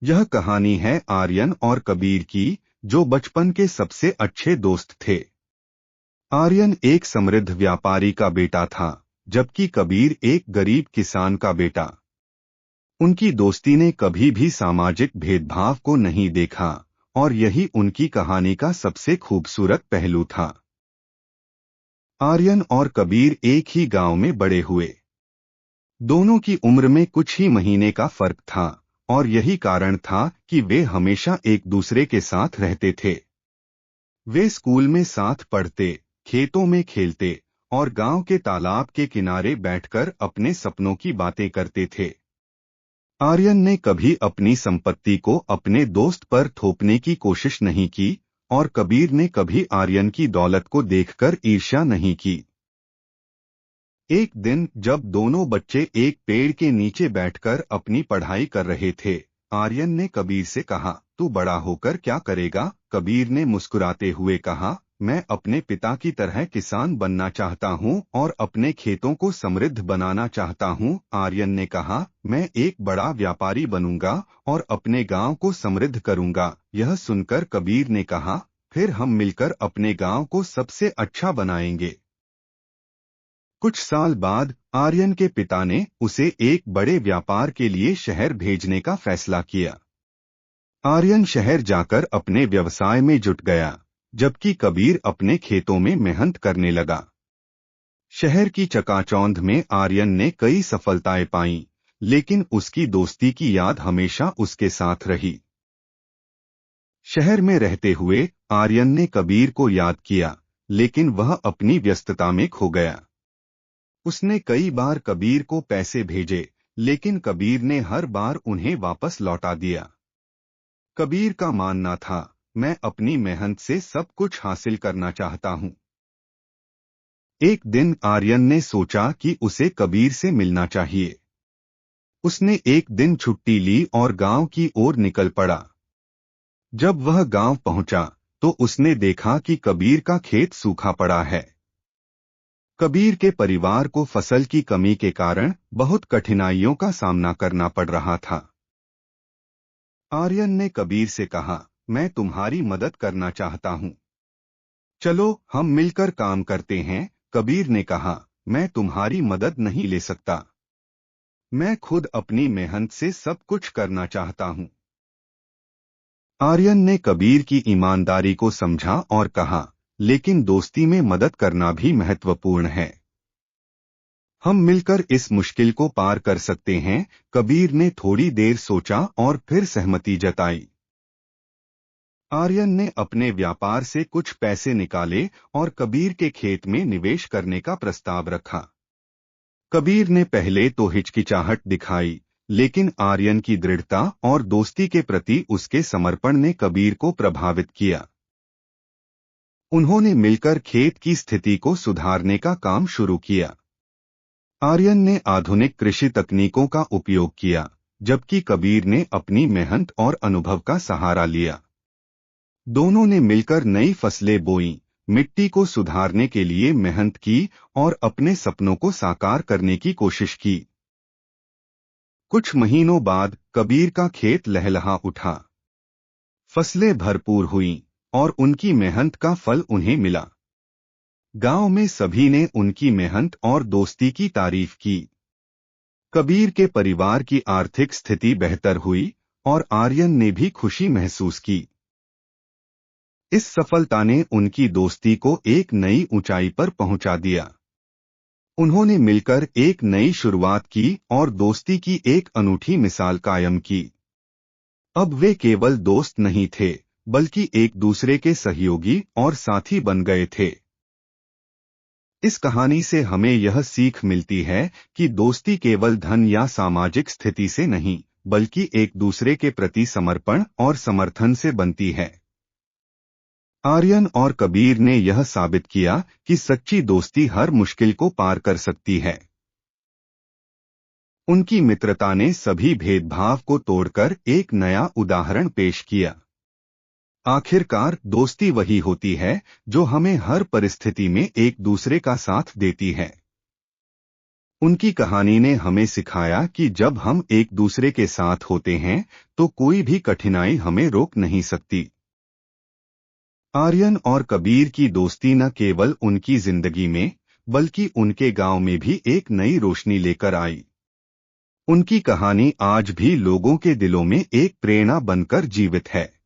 यह कहानी है आर्यन और कबीर की, जो बचपन के सबसे अच्छे दोस्त थे। आर्यन एक समृद्ध व्यापारी का बेटा था, जबकि कबीर एक गरीब किसान का बेटा। उनकी दोस्ती ने कभी भी सामाजिक भेदभाव को नहीं देखा, और यही उनकी कहानी का सबसे खूबसूरत पहलू था। आर्यन और कबीर एक ही गांव में बड़े हुए। दोनों की उम्र में कुछ ही महीने का फर्क था, और यही कारण था कि वे हमेशा एक दूसरे के साथ रहते थे। वे स्कूल में साथ पढ़ते, खेतों में खेलते और गांव के तालाब के किनारे बैठकर अपने सपनों की बातें करते थे। आर्यन ने कभी अपनी संपत्ति को अपने दोस्त पर थोपने की कोशिश नहीं की, और कबीर ने कभी आर्यन की दौलत को देखकर ईर्ष्या नहीं की। एक दिन जब दोनों बच्चे एक पेड़ के नीचे बैठकर अपनी पढ़ाई कर रहे थे, आर्यन ने कबीर से कहा, तू बड़ा होकर क्या करेगा? कबीर ने मुस्कुराते हुए कहा, मैं अपने पिता की तरह किसान बनना चाहता हूँ और अपने खेतों को समृद्ध बनाना चाहता हूँ। आर्यन ने कहा, मैं एक बड़ा व्यापारी बनूंगा और अपने गांव को समृद्ध करूंगा। यह सुनकर कबीर ने कहा, फिर हम मिलकर अपने गांव को सबसे अच्छा बनाएंगे। कुछ साल बाद आर्यन के पिता ने उसे एक बड़े व्यापार के लिए शहर भेजने का फैसला किया। आर्यन शहर जाकर अपने व्यवसाय में जुट गया, जबकि कबीर अपने खेतों में मेहनत करने लगा। शहर की चकाचौंध में आर्यन ने कई सफलताएं पाईं, लेकिन उसकी दोस्ती की याद हमेशा उसके साथ रही। शहर में रहते हुए आर्यन ने कबीर को याद किया, लेकिन वह अपनी व्यस्तता में खो गया। उसने कई बार कबीर को पैसे भेजे, लेकिन कबीर ने हर बार उन्हें वापस लौटा दिया। कबीर का मानना था, मैं अपनी मेहनत से सब कुछ हासिल करना चाहता हूँ। एक दिन आर्यन ने सोचा कि उसे कबीर से मिलना चाहिए। उसने एक दिन छुट्टी ली और गांव की ओर निकल पड़ा। जब वह गांव पहुंचा, तो उसने देखा कि कबीर का खेत सूखा पड़ा है। कबीर के परिवार को फसल की कमी के कारण बहुत कठिनाइयों का सामना करना पड़ रहा था। आर्यन ने कबीर से कहा, मैं तुम्हारी मदद करना चाहता हूँ। चलो हम मिलकर काम करते हैं। कबीर ने कहा, मैं तुम्हारी मदद नहीं ले सकता। मैं खुद अपनी मेहनत से सब कुछ करना चाहता हूँ। आर्यन ने कबीर की ईमानदारी को समझा और कहा, लेकिन दोस्ती में मदद करना भी महत्वपूर्ण है। हम मिलकर इस मुश्किल को पार कर सकते हैं। कबीर ने थोड़ी देर सोचा और फिर सहमति जताई। आर्यन ने अपने व्यापार से कुछ पैसे निकाले और कबीर के खेत में निवेश करने का प्रस्ताव रखा। कबीर ने पहले तो हिचकिचाहट दिखाई, लेकिन आर्यन की दृढ़ता और दोस्ती के प्रति उसके समर्पण ने कबीर को प्रभावित किया। उन्होंने मिलकर खेत की स्थिति को सुधारने का काम शुरू किया। आर्यन ने आधुनिक कृषि तकनीकों का उपयोग किया, जबकि कबीर ने अपनी मेहनत और अनुभव का सहारा लिया। दोनों ने मिलकर नई फसलें बोईं, मिट्टी को सुधारने के लिए मेहनत की और अपने सपनों को साकार करने की कोशिश की। कुछ महीनों बाद कबीर का खेत लहलहा उठा। फसलें भरपूर हुईं और उनकी मेहनत का फल उन्हें मिला। गांव में सभी ने उनकी मेहनत और दोस्ती की तारीफ की। कबीर के परिवार की आर्थिक स्थिति बेहतर हुई और आर्यन ने भी खुशी महसूस की। इस सफलता ने उनकी दोस्ती को एक नई ऊंचाई पर पहुंचा दिया। उन्होंने मिलकर एक नई शुरुआत की और दोस्ती की एक अनूठी मिसाल कायम की। अब वे केवल दोस्त नहीं थे, बल्कि एक दूसरे के सहयोगी और साथी बन गए थे। इस कहानी से हमें यह सीख मिलती है कि दोस्ती केवल धन या सामाजिक स्थिति से नहीं, बल्कि एक दूसरे के प्रति समर्पण और समर्थन से बनती है। आर्यन और कबीर ने यह साबित किया कि सच्ची दोस्ती हर मुश्किल को पार कर सकती है। उनकी मित्रता ने सभी भेदभाव को तोड़कर एक नया उदाहरण पेश किया। आखिरकार दोस्ती वही होती है जो हमें हर परिस्थिति में एक दूसरे का साथ देती है। उनकी कहानी ने हमें सिखाया कि जब हम एक दूसरे के साथ होते हैं तो कोई भी कठिनाई हमें रोक नहीं सकती। आर्यन और कबीर की दोस्ती न केवल उनकी जिंदगी में बल्कि उनके गांव में भी एक नई रोशनी लेकर आई। उनकी कहानी आज भी लोगों के दिलों में एक प्रेरणा बनकर जीवित है।